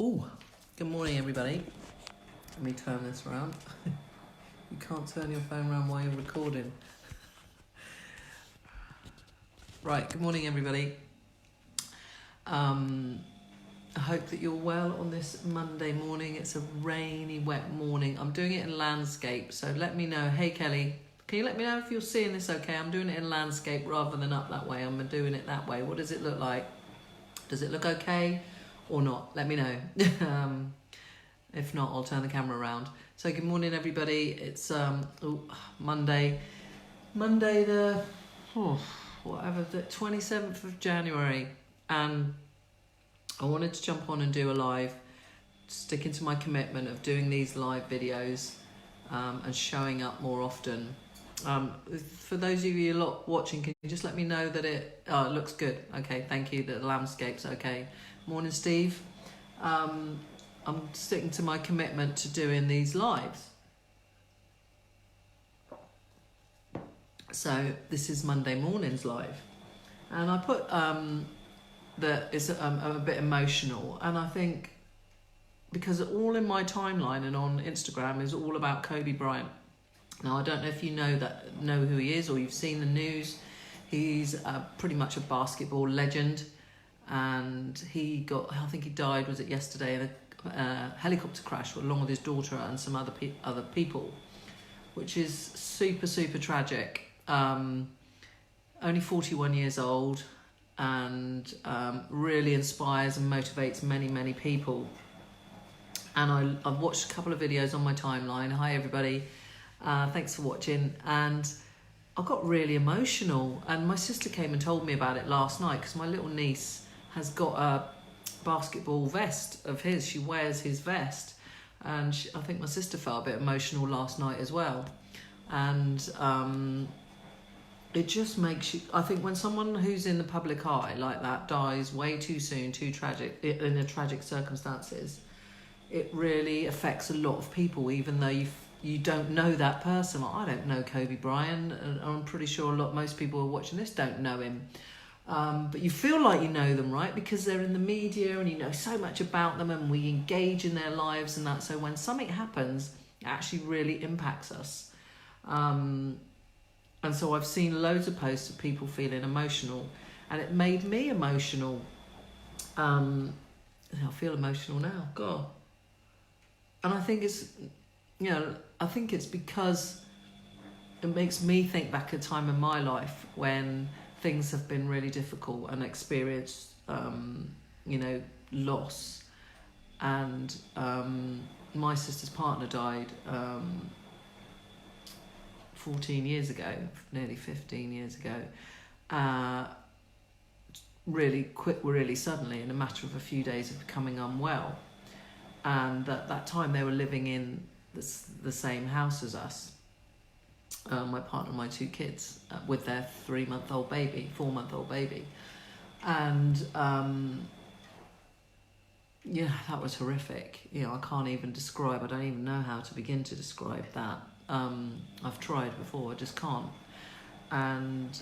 Oh, good morning, everybody. Let me turn this around. You can't turn your phone around while you're recording. Right, good morning, everybody. I hope that you're well on this Monday morning. It's a rainy, wet morning. I'm doing it in landscape, so let me know. Hey, Kelly, can you let me know if you're seeing this okay? I'm doing it in landscape rather than up that way. I'm doing it that way. What does it look like? Does it look okay or not? Let me know. If not, I'll turn the camera around. So good morning, everybody. It's Monday the the 27th of January, and I wanted to jump on and do a live, sticking to my commitment of doing these live videos and showing up more often. For those of you lot watching, can you just let me know that it looks good? Okay, thank you. That the landscape's okay. Morning, Steve. I'm sticking to my commitment to doing these lives. So this is Monday morning's live, and I put that it's a bit emotional, and I think because all in my timeline and on Instagram is all about Kobe Bryant. Now I don't know if you know who he is or you've seen the news. He's pretty much a basketball legend, and I think he died, was it yesterday, in a helicopter crash along with his daughter and some other people, which is super, super tragic. Only 41 years old, and really inspires and motivates many, many people. And I've watched a couple of videos on my timeline. Hi, everybody. Thanks for watching. And I got really emotional. And my sister came and told me about it last night because my little niece has got a basketball vest of his. She wears his vest. And I think my sister felt a bit emotional last night as well. And it just makes you, I think when someone who's in the public eye like that dies way too soon, too tragic, in a tragic circumstances, it really affects a lot of people, even though you don't know that person. I don't know Kobe Bryant, and I'm pretty sure most people who are watching this don't know him. But you feel like you know them, right? Because they're in the media and you know so much about them, and we engage in their lives and that. So when something happens, it actually really impacts us. And so I've seen loads of posts of people feeling emotional, and it made me emotional. I feel emotional now, God. And I think it's because it makes me think back a time in my life when things have been really difficult and experienced, loss. And my sister's partner died 14 years ago, nearly 15 years ago, really suddenly, in a matter of a few days of becoming unwell. And at that time they were living in the same house as us, my partner and my two kids, with their 4-month-old baby. And that was horrific. I can't even describe, I don't even know how to begin to describe that. I've tried before, I just can't. And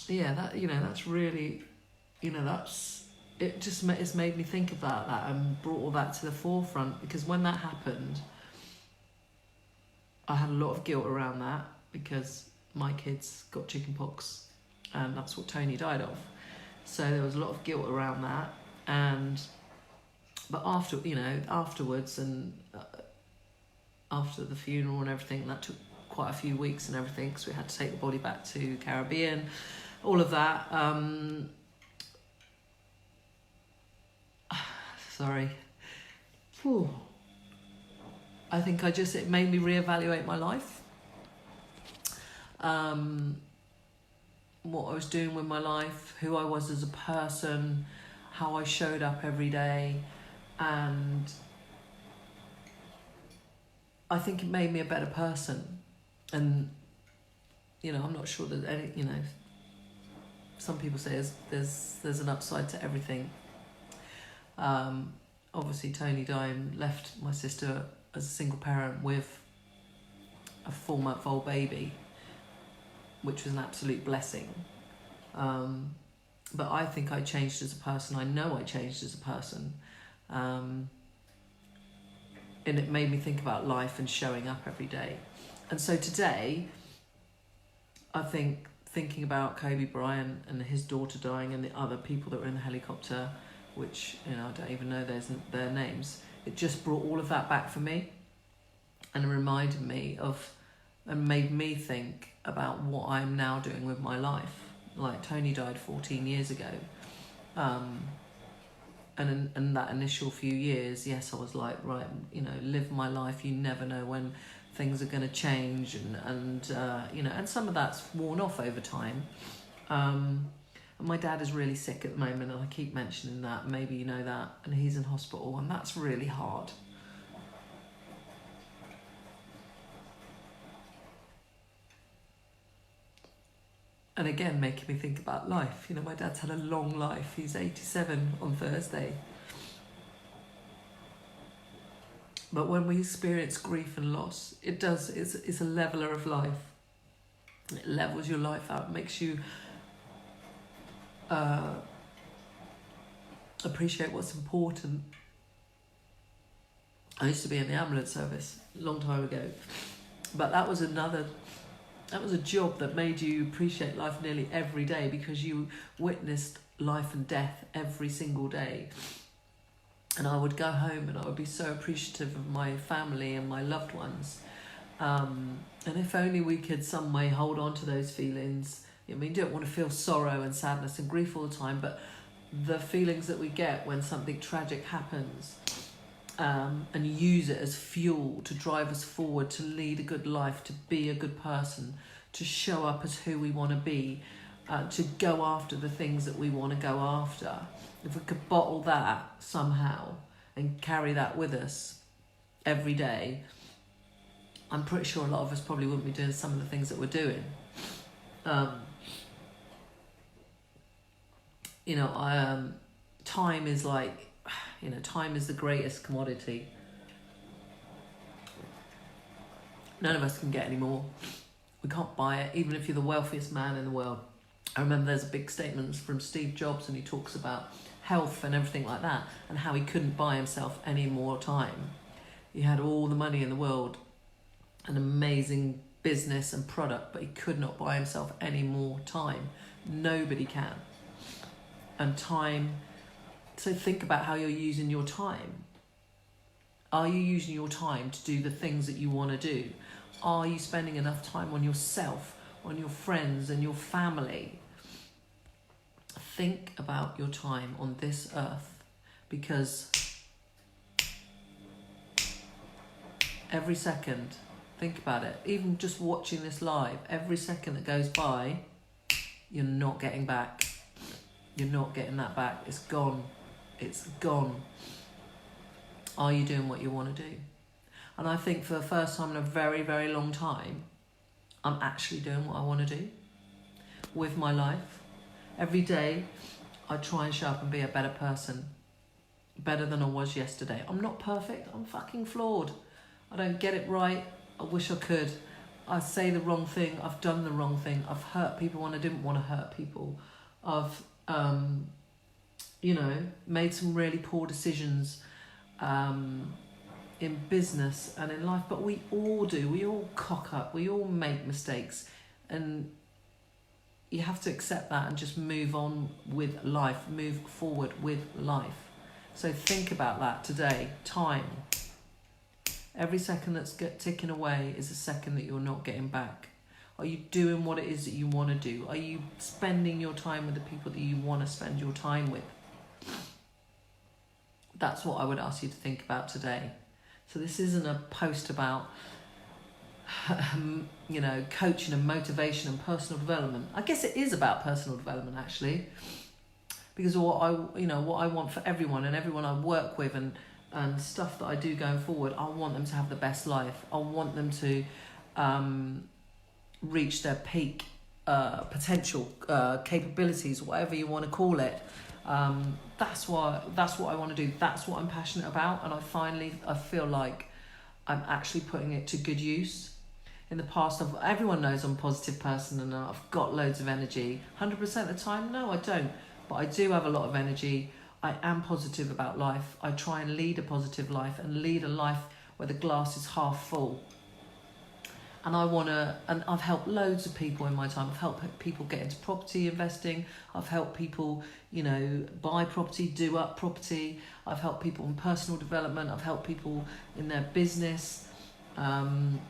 that's really, it's made me think about that and brought all that to the forefront, because when that happened, I had a lot of guilt around that because my kids got chickenpox, and that's what Tony died of. So there was a lot of guilt around that. But afterwards, and after the funeral and everything, that took quite a few weeks and everything, because we had to take the body back to Caribbean, all of that. Sorry. Whew. I think it made me reevaluate my life. What I was doing with my life, who I was as a person, how I showed up every day. And I think it made me a better person. And, I'm not sure that some people say there's an upside to everything. Obviously Tony dying left my sister as a single parent with a 4-month-old baby, which was an absolute blessing. but I think I changed as a person. I know I changed as a person. And it made me think about life and showing up every day. And so today, I think thinking about Kobe Bryant and his daughter dying and the other people that were in the helicopter, which, you know, I don't even know their names, it just brought all of that back for me and reminded me of, and made me think about what I'm now doing with my life. Like, Tony died 14 years ago. And in that initial few years, yes, I was like, right, you know, live my life. You never know when things are going to change, and you know, and some of that's worn off over time. And my dad is really sick at the moment, and I keep mentioning that. Maybe you know that, and he's in hospital, and that's really hard. And again, making me think about life. You know, my dad's had a long life. He's 87 on Thursday. But when we experience grief and loss, it's a leveler of life. It levels your life out, makes you appreciate what's important. I used to be in the ambulance service a long time ago, but that was a job that made you appreciate life nearly every day, because you witnessed life and death every single day. And I would go home and I would be so appreciative of my family and my loved ones. And if only we could some way hold on to those feelings. I mean, you don't want to feel sorrow and sadness and grief all the time, but the feelings that we get when something tragic happens, and use it as fuel to drive us forward, to lead a good life, to be a good person, to show up as who we want to be, to go after the things that we want to go after. If we could bottle that somehow and carry that with us every day, I'm pretty sure a lot of us probably wouldn't be doing some of the things that we're doing. You know, time is like, you know, time is the greatest commodity. None of us can get any more. We can't buy it, even if you're the wealthiest man in the world. I remember there's a big statement from Steve Jobs, and he talks about health and everything like that, and how he couldn't buy himself any more time. He had all the money in the world, an amazing business and product, but he could not buy himself any more time. Nobody can. And time, so think about how you're using your time. Are you using your time to do the things that you want to do? Are you spending enough time on yourself, on your friends and your family? Think about your time on this earth, because every second, think about it, even just watching this live, every second that goes by, you're not getting back. You're not getting that back. It's gone. It's gone. Are you doing what you want to do? And I think for the first time in a very, very long time, I'm actually doing what I want to do with my life. Every day, I try and show up and be a better person. Better than I was yesterday. I'm not perfect. I'm fucking flawed. I don't get it right. I wish I could. I say the wrong thing. I've done the wrong thing. I've hurt people when I didn't want to hurt people. I've, you know, made some really poor decisions in business and in life. But we all do. We all cock up. We all make mistakes. And you have to accept that and just move on with life. Move forward with life. So think about that today. Time. Every second that's ticking away is a second that you're not getting back. Are you doing what it is that you want to do? Are you spending your time with the people that you want to spend your time with? That's what I would ask you to think about today. So this isn't a post about, you know, coaching and motivation and personal development. I guess it is about personal development, actually, because what I want for everyone and everyone I work with and stuff that I do going forward, I want them to have the best life. I want them to reach their peak potential, capabilities, whatever you want to call it. That's what I want to do. That's what I'm passionate about, and I feel like I'm actually putting it to good use. In the past, everyone knows I'm a positive person and I've got loads of energy. 100% of the time, no, I don't. but I do have a lot of energy. I am positive about life. I try and lead a positive life and lead a life where the glass is half full. And and I've helped loads of people in my time. I've helped people get into property investing. I've helped people, buy property, do up property. I've helped people in personal development. I've helped people in their business. And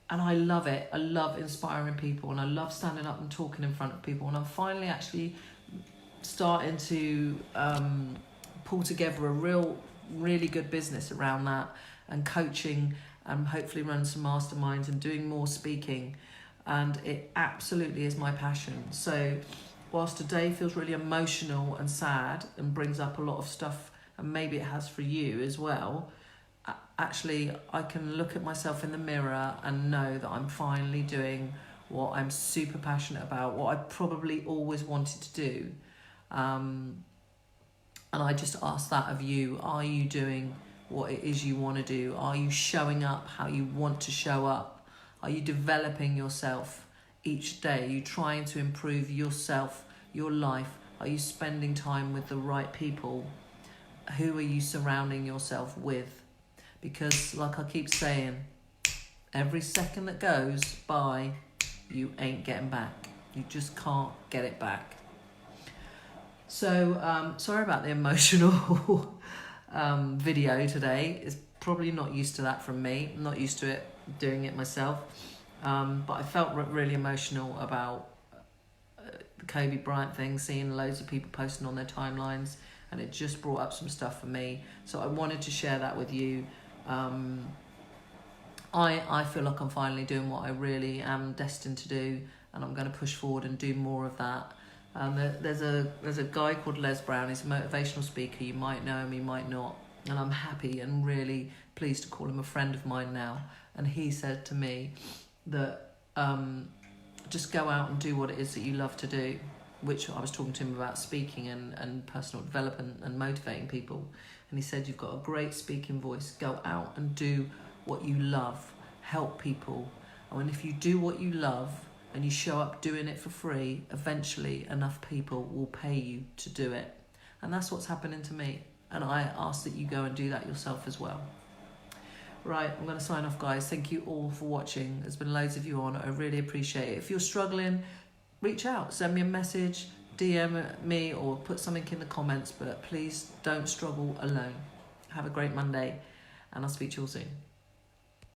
I love it. I love inspiring people, and I love standing up and talking in front of people. And I'm finally actually starting to pull together a really good business around that, and coaching, and hopefully run some masterminds and doing more speaking. And it absolutely is my passion. So whilst today feels really emotional and sad and brings up a lot of stuff, and maybe it has for you as well, actually I can look at myself in the mirror and know that I'm finally doing what I'm super passionate about, what I probably always wanted to do. And I just ask that of you. Are you doing what it is you want to do? Are you showing up how you want to show up? Are you developing yourself each day? Are you trying to improve yourself, your life? Are you spending time with the right people? Who are you surrounding yourself with? Because like I keep saying, every second that goes by, you ain't getting back. You just can't get it back. So sorry about the emotional video today. It's probably not used to that from me. I'm not used to it doing it myself. But I felt really emotional about the Kobe Bryant thing, seeing loads of people posting on their timelines, and it just brought up some stuff for me. So I wanted to share that with you. I feel like I'm finally doing what I really am destined to do, and I'm going to push forward and do more of that. There's a guy called Les Brown. He's a motivational speaker. You might know him, you might not. And I'm happy and really pleased to call him a friend of mine now. And he said to me that just go out and do what it is that you love to do, which I was talking to him about speaking and personal development and motivating people. And he said, you've got a great speaking voice. Go out and do what you love. Help people. And if you do what you love, and you show up doing it for free, eventually enough people will pay you to do it. And that's what's happening to me. And I ask that you go and do that yourself as well. Right, I'm going to sign off, guys. Thank you all for watching. There's been loads of you on. I really appreciate it. If you're struggling, reach out. Send me a message, DM me, or put something in the comments. But please don't struggle alone. Have a great Monday, and I'll speak to you all soon.